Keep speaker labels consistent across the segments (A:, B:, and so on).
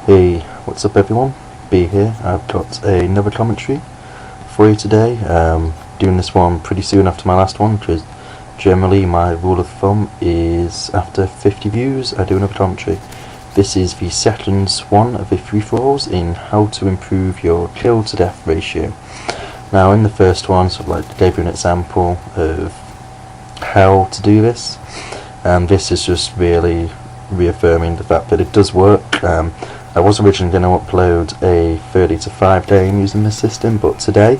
A: Hey, what's up everyone? B here. I've got another commentary for you today. Doing this one pretty soon after my last one, because generally my rule of thumb is after 50 views I do another commentary. This is the second one of the free-for-alls in how to improve your kill to death ratio. Now in the first one, I gave you an example of how to do this, and this is just really reaffirming the fact that it does work. I was originally going to upload a 30 to 5 game using this system, but today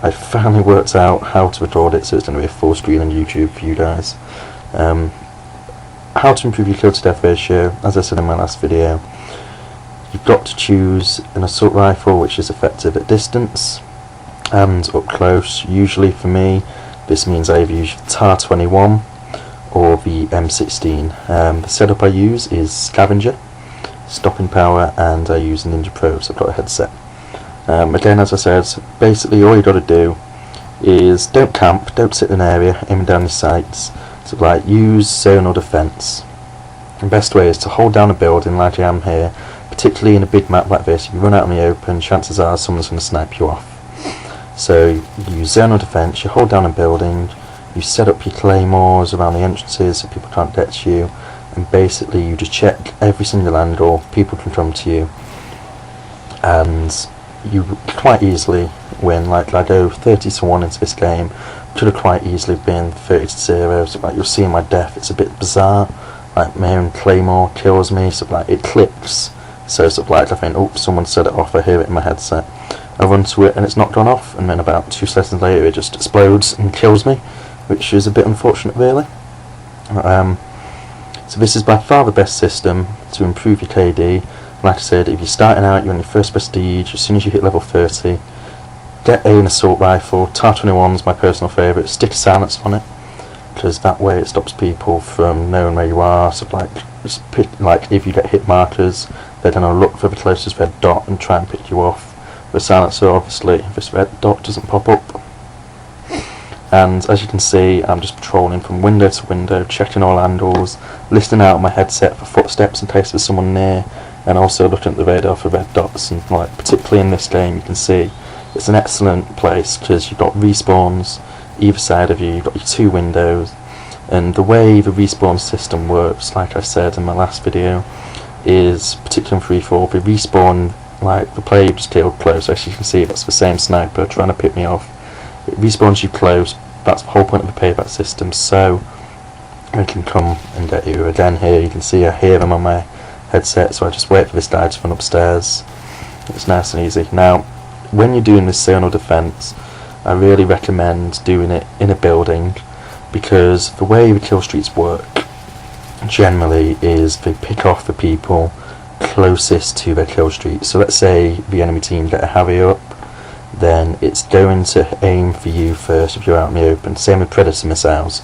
A: I finally worked out how to record it, so it's going to be a full screen on YouTube for you guys. How to improve your kill to death ratio, as I said in my last video, you've got to choose an assault rifle which is effective at distance and up close. Usually for me this means I either use TAR-21 or the M16. The setup I use is scavenger, stopping power, and I use Ninja Pro, so I've got a headset. Again, as I said, basically all you got to do is don't camp, don't sit in an area aiming down your sights. So use zonal defense. The best way is to hold down a building like I am here, particularly in a big map like this. If you run out in the open, chances are someone's going to snipe you off. So you use zonal defense, you hold down a building, you set up your claymores around the entrances so people can't get to you, and basically you just check every single angle people can come to you, and you quite easily win. Like I go 30 to 1 into this game, could have quite easily been 30 to 0, so you'll see in my death it's a bit bizarre, my own claymore kills me, so it clicks, so I think, oh, someone set it off, I hear it in my headset, I run to it and it's not gone off, and then about 2 seconds later it just explodes and kills me, which is a bit unfortunate really. So this is by far the best system to improve your KD. Like I said, if you're starting out, you're on your first prestige, as soon as you hit level 30, get an assault rifle. TAR-21 is my personal favourite. Stick a silence on it, because that way it stops people from knowing where you are. So if you get hit markers, they're going to look for the closest red dot and try and pick you off. With a silencer, obviously, this red dot doesn't pop up. And as you can see, I'm just patrolling from window to window, checking all angles, listening out on my headset for footsteps in case there's someone near, and also looking at the radar for red dots. And particularly in this game, you can see it's an excellent place because you've got respawns either side of you, you've got your 2 windows, and the way the respawn system works, like I said in my last video, is particularly in free-for-all, the respawn, the player you just killed close, as you can see that's the same sniper trying to pick me off. It respawns you close. That's the whole point of the payback system, so I can come and get you. Again, here you can see I hear them on my headset, so I just wait for this guy to run upstairs. It's nice and easy. Now, when you're doing this zonal defense, I really recommend doing it in a building, because the way the kill streaks work generally is they pick off the people closest to their kill streak. So let's say the enemy team get a Harrier up, then it's going to aim for you first if you're out in the open. Same with Predator missiles.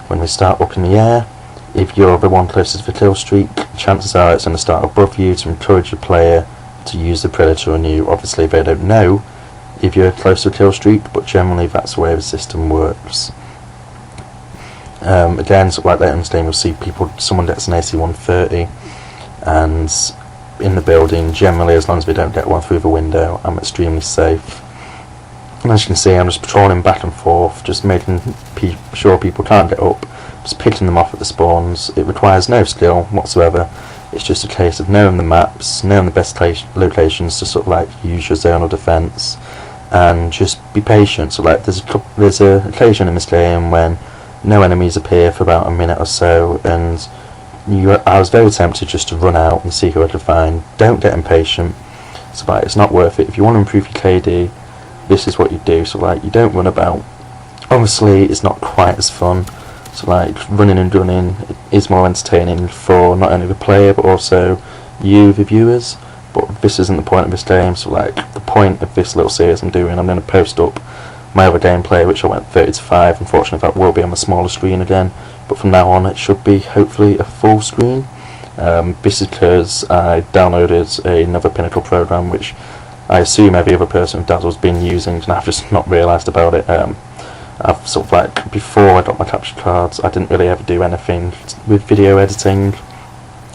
A: When they start up in the air, if you're the one closest to the kill streak, chances are it's going to start above you to encourage the player to use the Predator on you. Obviously they don't know if you're close to a kill streak, but generally that's the way the system works. Again, later in this game you'll see someone gets an AC-130, and in the building, generally as long as we don't get one through the window, I'm extremely safe. And as you can see, I'm just patrolling back and forth, just making sure people can't get up, just picking them off at the spawns. It requires no skill whatsoever. It's just a case of knowing the maps, knowing the best locations to use your zonal defense, and just be patient. So there's a occasion in this game when no enemies appear for about a minute or so, and I was very tempted just to run out and see who I could find. Don't get impatient. So it's not worth it. If you want to improve your KD, this is what you do. So you don't run about. Obviously it's not quite as fun, so running and gunning is more entertaining for not only the player but also you, the viewers. But this isn't the point of this game. So the point of this little series I'm doing, I'm going to post up my other gameplay, which I went 30 to 5. Unfortunately that will be on the smaller screen again, but from now on it should be hopefully a full screen. This is because I downloaded another Pinnacle program which I assume every other person with Dazzle's been using, and I've just not realised about it. I've before I got my capture cards, I didn't really ever do anything with video editing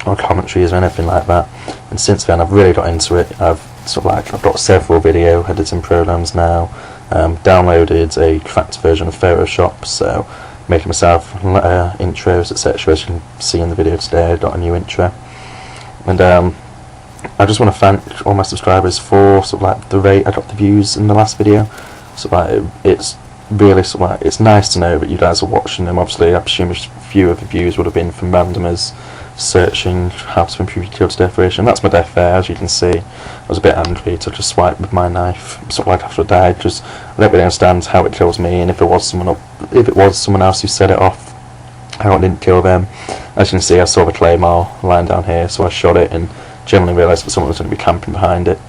A: or commentaries or anything like that. And since then I've really got into it. I've got several video editing programs now, downloaded a cracked version of Photoshop, so making myself intros, etc. As you can see in the video today, I got a new intro. And I just want to thank all my subscribers for the rate I got the views in the last video. It's really it's nice to know that you guys are watching them. Obviously I presume a few of the views would have been from randomers searching how to improve your kill to death ratio, and that's my death there. As you can see, I was a bit angry to just swipe with my knife after I died, because I don't really understand how it kills me, and if it was someone else who set it off, how it didn't kill them. As you can see, I saw the claymore lying down here, so I shot it and generally realised that someone was going to be camping behind it.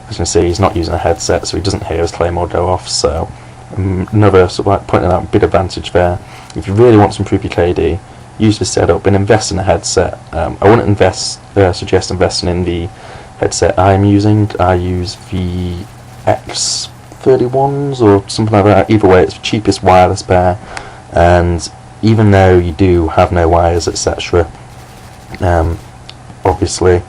A: As you can see, he's not using a headset, so he doesn't hear his claymore go off, so another pointing out big advantage there. If you really want to improve your KD, use this setup and invest in a headset. I wouldn't suggest investing in the headset I'm using. I use the X31s or something like that. Either way, it's the cheapest wireless pair, and even though you do have no wires, etc., obviously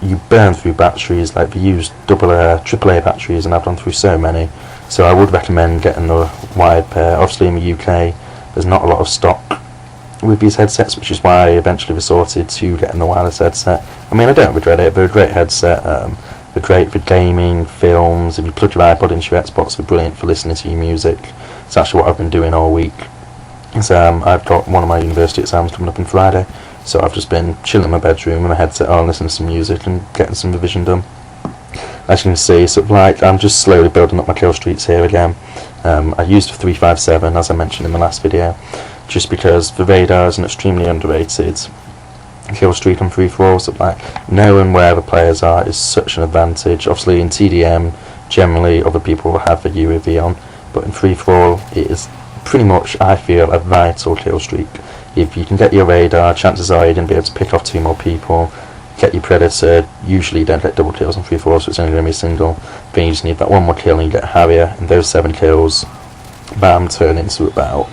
A: you burn through batteries. They use AAA batteries, and I've gone through so many, so I would recommend getting a wired pair. Obviously in the UK there's not a lot of stock with these headsets, which is why I eventually resorted to getting the wireless headset. I mean, I don't regret it. They're a great headset. They're great for gaming, films. If you plug your iPod into your Xbox, they're brilliant for listening to your music. It's actually what I've been doing all week. I've got one of my university exams coming up on Friday, so I've just been chilling in my bedroom with my headset on, listening to some music and getting some revision done. As you can see, I'm just slowly building up my kill streaks here again. I used the 357, as I mentioned in the last video, just because the radar is an extremely underrated kill streak on free-for-all. Knowing where the players are is such an advantage. Obviously in TDM, generally other people will have the UAV on, but in free-for-all it is pretty much, I feel, a vital kill streak. If you can get your radar, chances are you're going to be able to pick off 2 more people, get your predator. Usually you don't get double kills on free-for-all, so it's only going to be a single. Then you just need that 1 more kill and you get a Harrier, and those 7 kills, bam, turn into about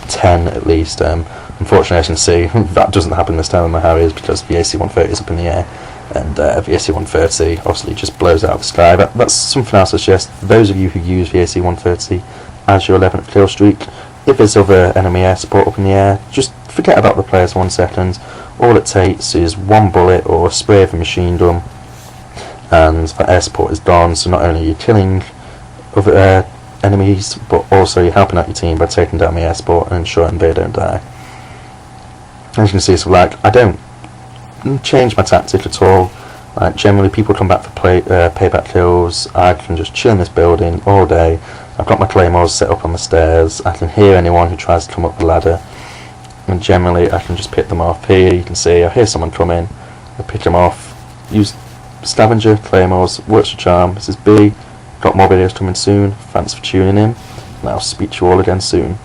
A: 10 at least. Unfortunately, as you can see, that doesn't happen this time with my Harriers, because the AC-130 is up in the air, and the AC-130 obviously just blows out of the sky. That's something else I suggest for those of you who use the AC-130 as your 11th kill streak. If there's other enemy air support up in the air, just forget about the players 1 second. All it takes is 1 bullet or a spray of a machine gun, and that air support is gone. So not only are you killing other enemies, but also you're helping out your team by taking down the air support and ensuring they don't die. As you can see, I don't change my tactic at all. Generally people come back for payback kills. I can just chill in this building all day. I've got my claymores set up on the stairs. I can hear anyone who tries to come up the ladder, and generally I can just pick them off. Here you can see I hear someone coming, I pick them off, use scavenger, claymores, works for charm. This is B. Got more videos coming soon. Thanks for tuning in, and I'll speak to you all again soon.